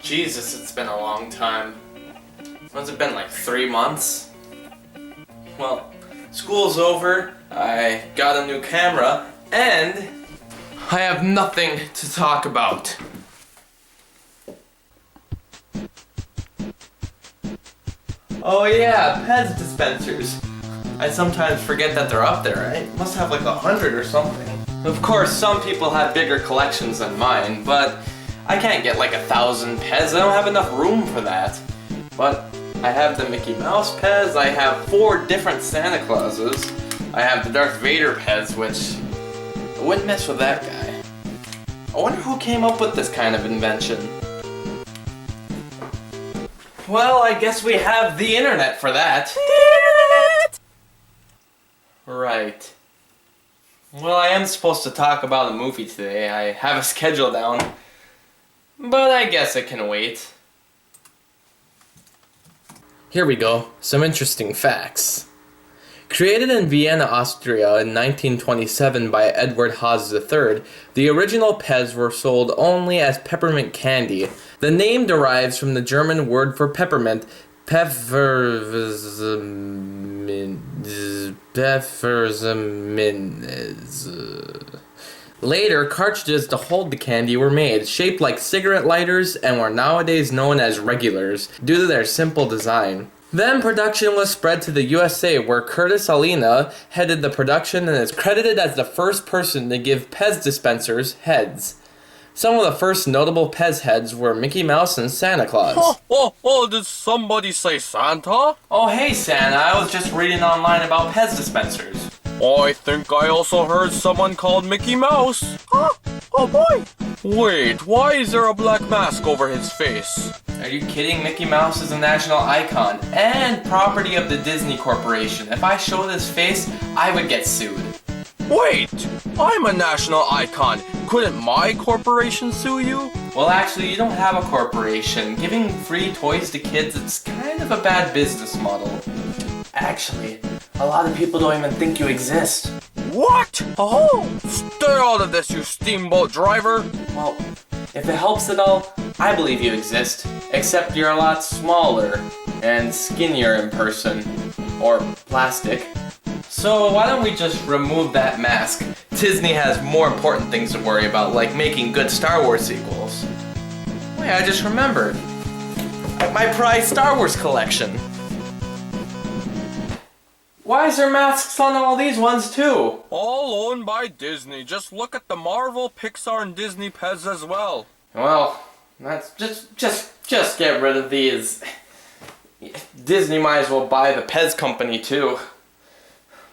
Jesus, it's been a long time. What's it been, like 3 months? Well, school's over, I got a new camera, and I have nothing to talk about. Oh yeah, Pez dispensers. I sometimes forget that they're up there, right? Must have like 100 or something. Of course, some people have bigger collections than mine, but I can't get like 1,000 Pez. I don't have enough room for that. But I have the Mickey Mouse Pez, I have 4 different Santa Clauses, I have the Darth Vader Pez, which I wouldn't mess with that guy. I wonder who came up with this kind of invention. Well, I guess we have the internet for that. The internet! Right. Well, I am supposed to talk about a movie today. I have a schedule down. But I guess it can wait. Here we go. Some interesting facts. Created in Vienna, Austria in 1927 by Edward Haas III, the original Pez were sold only as peppermint candy. The name derives from the German word for peppermint, Pfefferminz. Later, cartridges to hold the candy were made, shaped like cigarette lighters, and were nowadays known as regulars, due to their simple design. Then production was spread to the USA, where Curtis Alina headed the production and is credited as the first person to give Pez dispensers heads. Some of the first notable Pez heads were Mickey Mouse and Santa Claus. Oh, did somebody say Santa? Oh hey Santa, I was just reading online about Pez dispensers. I think I also heard someone called Mickey Mouse. Oh boy! Wait, why is there a black mask over his face? Are you kidding? Mickey Mouse is a national icon and property of the Disney Corporation. If I showed his face, I would get sued. Wait! I'm a national icon. Couldn't my corporation sue you? Well, actually, you don't have a corporation. Giving free toys to kids, it's kind of a bad business model. Actually, a lot of people don't even think you exist. What? Oh! Stay out of this, you steamboat driver! Well, if it helps at all, I believe you exist. Except you're a lot smaller and skinnier in person. Or plastic. So why don't we just remove that mask? Disney has more important things to worry about, like making good Star Wars sequels. Wait, I just remembered. My prized Star Wars collection. Why is there masks on all these ones too? All owned by Disney. Just look at the Marvel, Pixar, and Disney Pez as well. Well, that's just get rid of these. Disney might as well buy the Pez company too.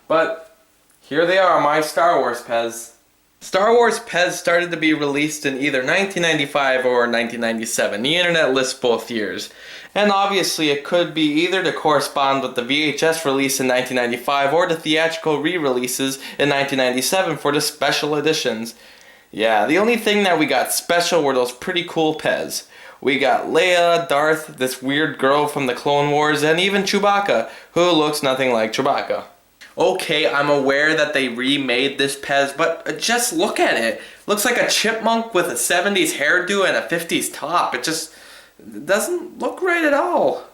But here they are, my Star Wars Pez. Star Wars Pez started to be released in either 1995 or 1997. The internet lists both years. And obviously it could be either to correspond with the VHS release in 1995 or the theatrical re-releases in 1997 for the special editions. Yeah, the only thing that we got special were those pretty cool Pez. We got Leia, Darth, this weird girl from the Clone Wars, and even Chewbacca, who looks nothing like Chewbacca. Okay, I'm aware that they remade this Pez, but just look at it. Looks like a chipmunk with a 70s hairdo and a 50s top. It just doesn't look right at all.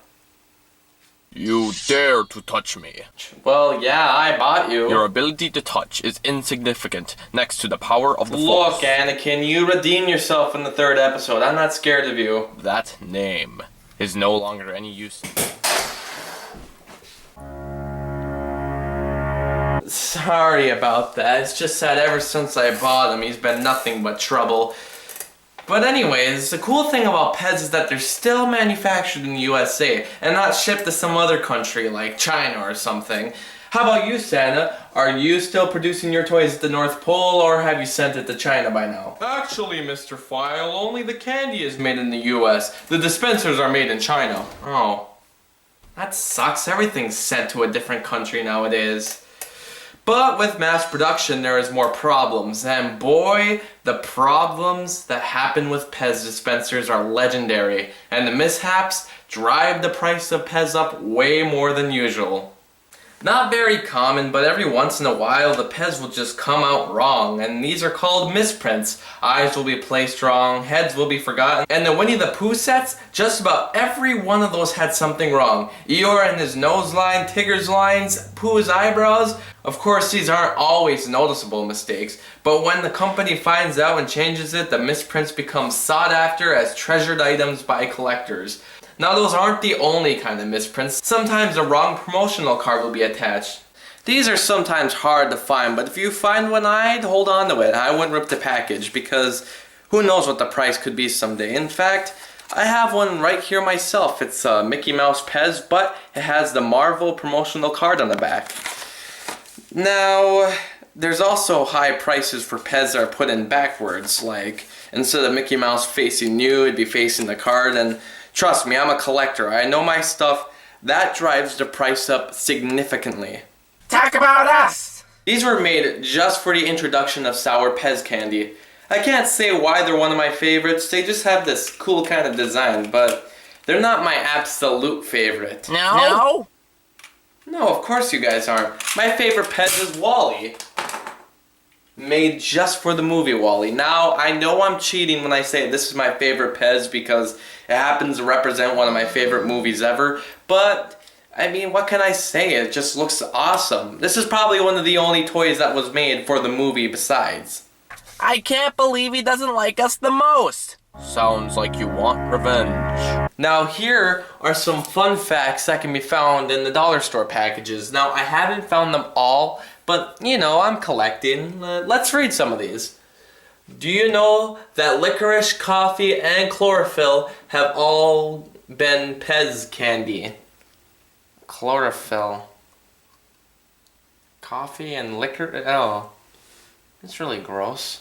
You dare to touch me. Well, yeah, I bought you. Your ability to touch is insignificant next to the power of the Look, Force. Anakin, you redeem yourself in the 3rd episode. I'm not scared of you. That name is no longer any use. Sorry about that. It's just that ever since I bought him, he's been nothing but trouble. But anyways, the cool thing about Pez is that they're still manufactured in the USA and not shipped to some other country like China or something. How about you, Santa? Are you still producing your toys at the North Pole, or have you sent it to China by now? Actually, Mr. File, only the candy is made in the US. The dispensers are made in China. Oh. That sucks. Everything's sent to a different country nowadays. But with mass production, there is more problems, and boy, the problems that happen with Pez dispensers are legendary, and the mishaps drive the price of Pez up way more than usual. Not very common, but every once in a while the Pez will just come out wrong, and these are called misprints. Eyes will be placed wrong, heads will be forgotten, and the Winnie the Pooh sets, just about every one of those had something wrong. Eeyore and his nose line, Tigger's lines, Pooh's eyebrows. Of course, these aren't always noticeable mistakes, but when the company finds out and changes it, the misprints become sought after as treasured items by collectors. Now those aren't the only kind of misprints. Sometimes a wrong promotional card will be attached. These are sometimes hard to find, but if you find one, I'd hold on to it. I wouldn't rip the package because who knows what the price could be someday. In fact, I have one right here myself. It's a Mickey Mouse Pez, but it has the Marvel promotional card on the back. Now, there's also high prices for Pez that are put in backwards, like instead of Mickey Mouse facing you, it'd be facing the card, and trust me, I'm a collector. I know my stuff. That drives the price up significantly. Talk about us! These were made just for the introduction of sour Pez candy. I can't say why they're one of my favorites. They just have this cool kind of design, but they're not my absolute favorite. No? No, of course you guys aren't. My favorite Pez is Wall-E. Made just for the movie Wall-E. Now, I know I'm cheating when I say this is my favorite Pez because it happens to represent one of my favorite movies ever, but I mean, what can I say? It just looks awesome. This is probably one of the only toys that was made for the movie besides. I can't believe he doesn't like us the most. Sounds like you want revenge. Now here are some fun facts that can be found in the dollar store packages. Now I haven't found them all, but you know, I'm collecting. Let's read some of these. Do you know that licorice, coffee, and chlorophyll have all been Pez candy? Chlorophyll. Coffee and liquor? Oh, it's really gross.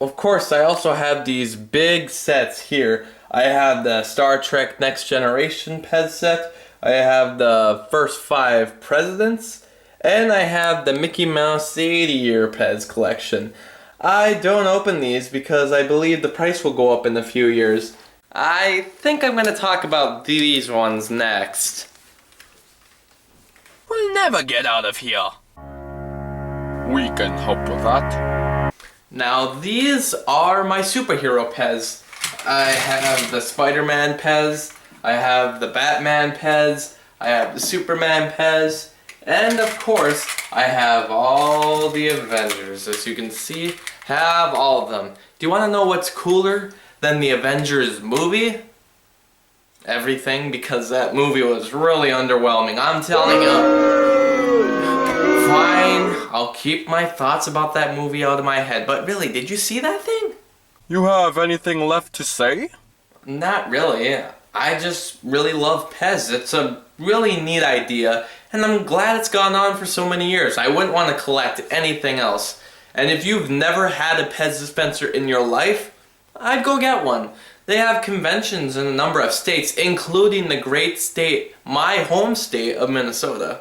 Of course, I also have these big sets here. I have the Star Trek Next Generation Pez set, I have the first 5 presidents, and I have the Mickey Mouse 80-year Pez collection. I don't open these because I believe the price will go up in a few years. I think I'm going to talk about these ones next. We'll never get out of here. We can help with that. Now these are my superhero Pez. I have the Spider-Man Pez, I have the Batman Pez, I have the Superman Pez, and of course I have all the Avengers. As you can see, have all of them. Do you want to know what's cooler than the Avengers movie? Everything, because that movie was really underwhelming. I'm telling you. Fine, I'll keep my thoughts about that movie out of my head, but really, did you see that thing? You have anything left to say? Not really. I just really love Pez. It's a really neat idea, and I'm glad it's gone on for so many years. I wouldn't want to collect anything else. And if you've never had a Pez dispenser in your life, I'd go get one. They have conventions in a number of states, including the great state, my home state of Minnesota.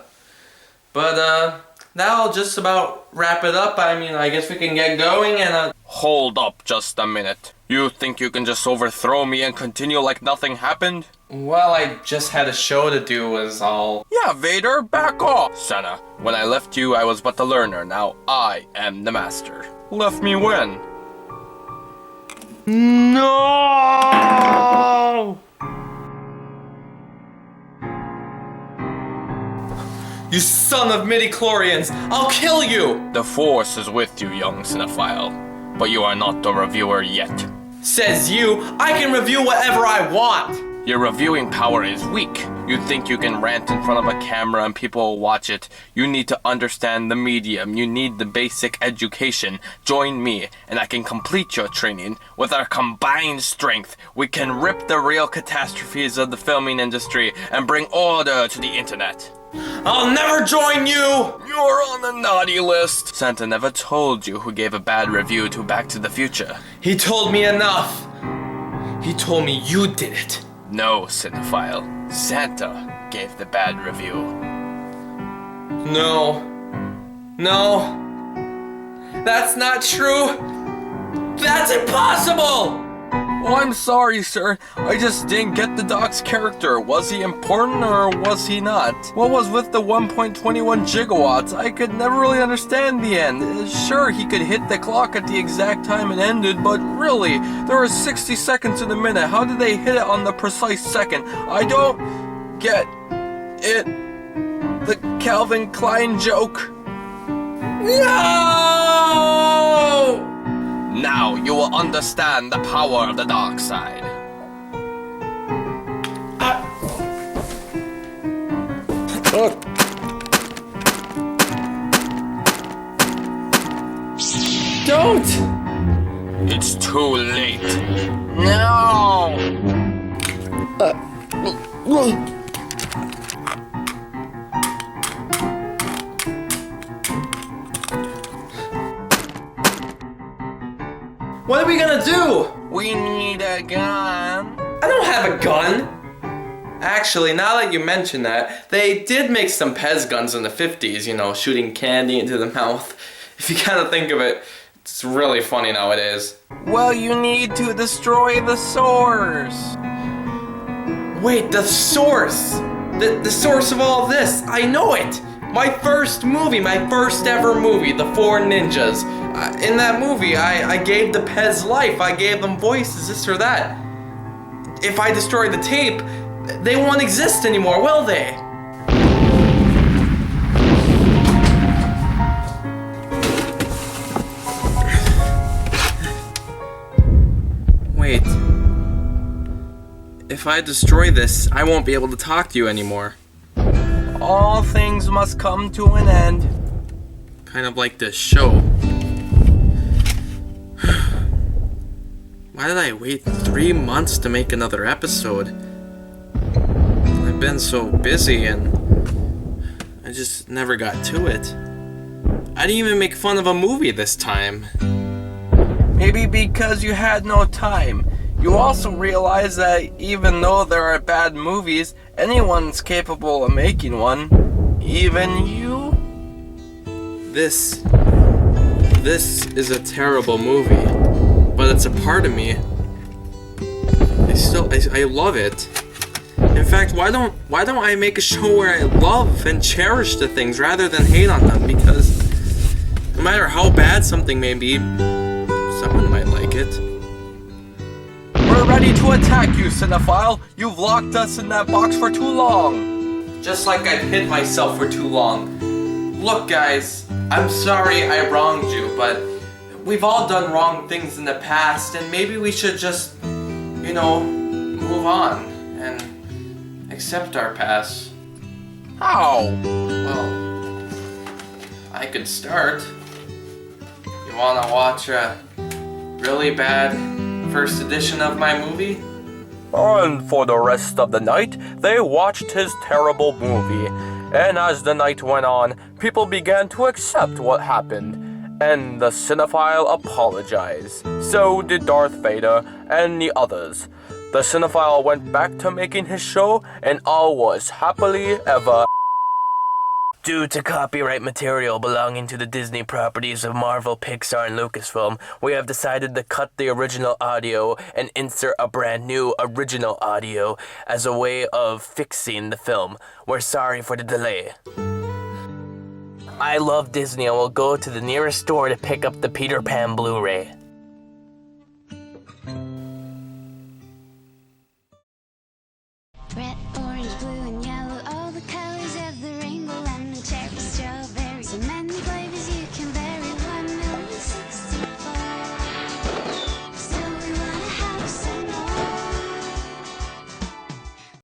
But, that'll just about wrap it up. I mean, I guess we can get going and, Hold up just a minute. You think you can just overthrow me and continue like nothing happened? well, I just had a show to do is all. Yeah, Vader, back off! Santa, when I left you, I was but the learner. Now I am the master. Left me when? No! You son of midi-chlorians! I'll kill you! The Force is with you, young cinephile. But you are not the reviewer yet. Says you, I can review whatever I want! Your reviewing power is weak. You think you can rant in front of a camera and people will watch it. You need to understand the medium. You need the basic education. Join me, and I can complete your training. With our combined strength, we can rip the real catastrophes of the filming industry and bring order to the internet. I'll never join you! You're on the naughty list. Santa never told you who gave a bad review to Back to the Future. He told me enough. He told me you did it. No, cinephile. Santa gave the bad review. No. No. That's not true. That's impossible! Oh, I'm sorry, sir. I just didn't get the dog's character. Was he important or was he not? What was with the 1.21 gigawatts? I could never really understand the end. Sure, he could hit the clock at the exact time it ended, but really, there are 60 seconds in a minute. How did they hit it on the precise second? I don't get it. The Calvin Klein joke. No! Now you will understand the power of the dark side. Don't! It's too late. No! What are we gonna do? We need a gun. I don't have a gun. Actually, now that you mention that, they did make some Pez guns in the 50s, you know, shooting candy into the mouth. If you kind of think of it, it's really funny nowadays. Well, you need to destroy the source. Wait, the source! The source of all this! I know it! My first movie, my first ever movie, The Four Ninjas. In that movie, I gave the Pez life. I gave them voices, this or that. If I destroy the tape, they won't exist anymore, will they? Wait. If I destroy this, I won't be able to talk to you anymore. All things must come to an end. Kind of like this show. Why did I wait 3 months to make another episode? I've been so busy and I just never got to it. I didn't even make fun of a movie this time. Maybe because you had no time. You also realize that even though there are bad movies, anyone's capable of making one. Even you? This is a terrible movie, but it's a part of me. I love it. In fact, why don't I make a show where I love and cherish the things rather than hate on them? Because no matter how bad something may be, someone might like it. We're ready to attack you, Cinephile. You've locked us in that box for too long. Just like I've hid myself for too long. Look, guys, I'm sorry I wronged you, but we've all done wrong things in the past, and maybe we should just, you know, move on and accept our past. How? Well, I could start. You wanna watch a really bad first edition of my movie? And for the rest of the night, they watched his terrible movie. And as the night went on, people began to accept what happened. And the Cinephile apologized. So did Darth Vader and the others. The Cinephile went back to making his show, and all was happily ever. Due to copyright material belonging to the Disney properties of Marvel, Pixar, and Lucasfilm, we have decided to cut the original audio and insert a brand new original audio as a way of fixing the film. We're sorry for the delay. I love Disney and will go to the nearest store to pick up the Peter Pan Blu-ray.